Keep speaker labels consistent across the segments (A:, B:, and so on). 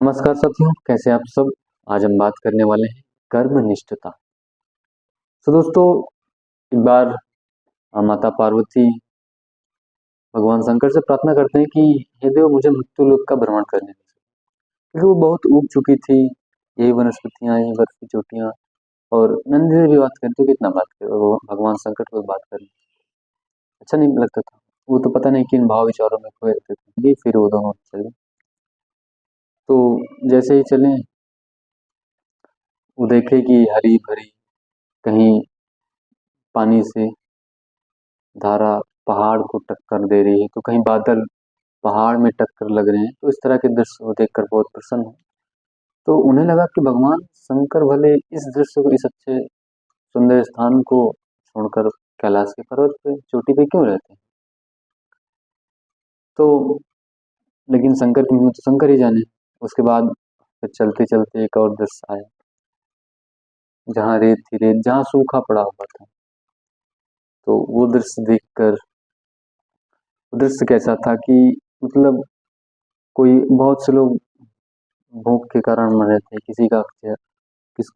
A: नमस्कार साथियों, कैसे आप सब। आज हम बात करने वाले हैं कर्मनिष्ठता। तो दोस्तों, एक बार माता पार्वती भगवान शंकर से प्रार्थना करते हैं कि हे देव, मुझे मृत्यु लोक का भ्रमण करने दो, क्योंकि वो बहुत ऊब चुकी थी। यही वनस्पतियां, यही बर्फ की चोटियां। और नंदी से भी बात करें तो कितना बात करें, और वो भगवान शंकर को बात करें अच्छा नहीं लगता था। वो तो पता नहीं किन भाव विचारों में खोए रहते थे। फिर वो दोनों चले। तो जैसे ही चले, वो देखे कि हरी भरी कहीं पानी से धारा पहाड़ को टक्कर दे रही है, तो कहीं बादल पहाड़ में टक्कर लग रहे हैं। तो इस तरह के दृश्य को देखकर बहुत प्रसन्न हुए। तो उन्हें लगा कि भगवान शंकर भले इस दृश्य को, इस अच्छे सुंदर स्थान को छोड़कर कैलाश के पर्वत पे चोटी पे क्यों रहते हैं। तो लेकिन शंकर की महिमा तो शंकर ही जाने। उसके बाद फिर चलते चलते एक और दृश्य आया, जहाँ रेत थी, रेत जहाँ सूखा पड़ा हुआ था। तो वो दृश्य देखकर, वो दृश्य कैसा था कि मतलब कोई, बहुत से लोग भूख के कारण मर रहे थे।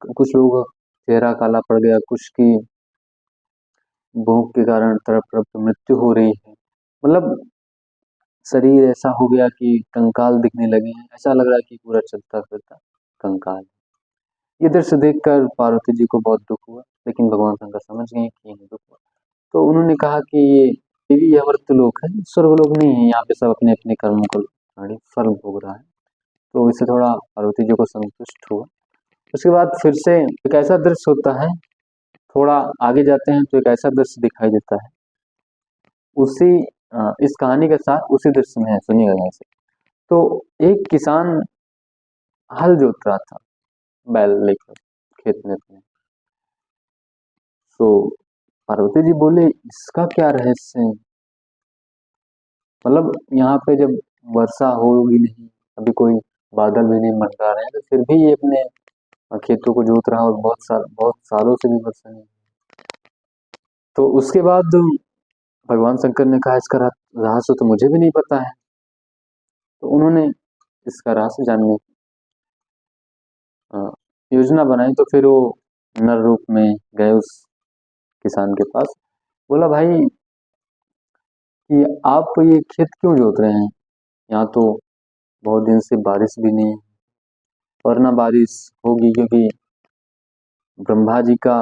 A: कुछ लोगों का चेहरा काला पड़ गया, कुछ की भूख के कारण तड़प तड़प मृत्यु हो रही है। मतलब शरीर ऐसा हो गया कि कंकाल दिखने लगे हैं। ऐसा लग रहा है कि पूरा चलता फिरता कंकाल। ये दृश्य देखकर पार्वती जी को बहुत दुख हुआ, लेकिन भगवान शंकर समझ गए कि ये दुख हुआ। तो उन्होंने कहा कि ये देवी यह मर्त्यलोक है, स्वर्गलोक नहीं है। यहाँ पे सब अपने अपने कर्मों को फल भोग रहा है। तो इससे थोड़ा पार्वती जी को संतुष्ट हुआ। उसके बाद फिर से एक ऐसा दृश्य होता है, थोड़ा आगे जाते हैं तो एक ऐसा दृश्य दिखाई देता है। उसी इस कहानी के साथ उसी दृश्य में है, सुनिएगा यहाँ से। तो एक किसान हल जोत रहा था बैल लेकर खेत में अपने। तो पार्वती जी बोले, इसका क्या रहस्य है। मतलब यहाँ पे जब वर्षा होगी नहीं, अभी कोई बादल भी नहीं मंडरा रहे हैं, तो फिर भी ये अपने खेतों को जोत रहा है, और बहुत सालों से भी वर्षा नहीं। तो उसके बाद भगवान शंकर ने कहा, इसका रहस्य तो मुझे भी नहीं पता है। तो उन्होंने इसका रहस्य जानने की योजना बनाई। तो फिर वो नर रूप में गए उस किसान के पास। बोला, भाई कि आप ये खेत क्यों जोत रहे हैं। यहाँ तो बहुत दिन से बारिश भी नहीं है, और ना बारिश होगी, क्योंकि ब्रह्मा जी का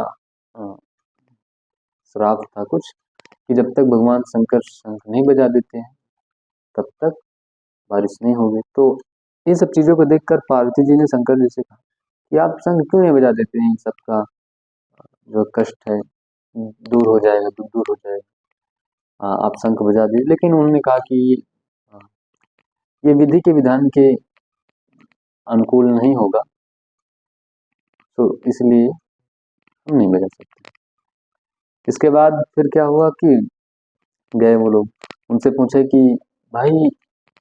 A: श्राप था कुछ, कि जब तक भगवान शंकर शंख नहीं बजा देते हैं तब तक बारिश नहीं होगी। तो इन सब चीजों को देखकर पार्वती जी ने शंकर जी से कहा कि आप शंख क्यों नहीं बजा देते हैं, इन सबका जो कष्ट है दूर हो जाएगा, दूर हो जाएगा। आप शंख बजा दीजिए। लेकिन उन्होंने कहा कि ये विधि के विधान के अनुकूल नहीं होगा, तो इसलिए हम नहीं बजा सकते। इसके बाद फिर क्या हुआ कि गए वो लोग, उनसे पूछे कि भाई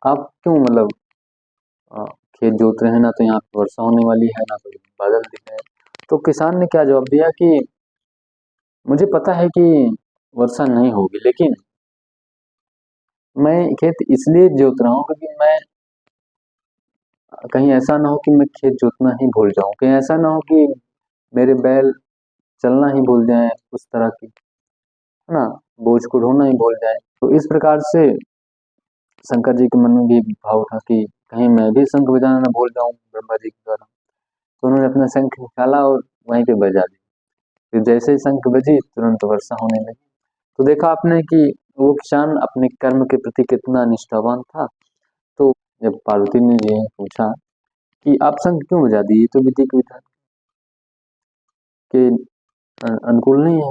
A: आप क्यों, मतलब खेत जोत रहे हैं, ना तो यहाँ पे वर्षा होने वाली है, ना तो बादल दिख रहे हैं। तो किसान ने क्या जवाब दिया कि मुझे पता है कि वर्षा नहीं होगी, लेकिन मैं खेत इसलिए जोत रहा हूँ क्योंकि मैं कहीं ऐसा ना हो कि मैं खेत जोतना ही भूल जाऊं, कहीं ऐसा ना हो कि मेरे बैल चलना ही भूल जाएं, उस तरह की, है ना, बोझ को ढोना ही भूल जाए। तो इस प्रकार से शंकर जी के मन में भी भाव था कि कहीं मैं भी शंख बजाना ना भूल जाऊं ब्रह्मा जी के द्वारा। तो उन्होंने अपना शंख निकाला और वहीं पे बजा दिया। फिर जैसे ही शंख बजी, तुरंत वर्षा होने लगी। तो देखा आपने कि वो किसान अपने कर्म के प्रति कितना निष्ठावान था। तो जब पार्वती ने ये पूछा कि आप शंख क्यों बजा दिए, तो विधि की विधान के अनुकूल नहीं है।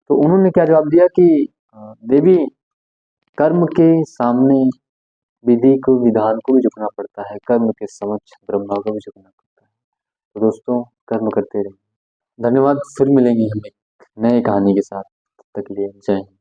A: तो उन्होंने क्या जवाब दिया कि देवी, कर्म के सामने विधि को, विधान को भी झुकना पड़ता है, कर्म के समक्ष ब्रह्मा को भी झुकना पड़ता है। तो दोस्तों, कर्म करते रहिए। धन्यवाद। फिर मिलेंगे हम एक नए कहानी के साथ। तब तक के लिए जय हिंद।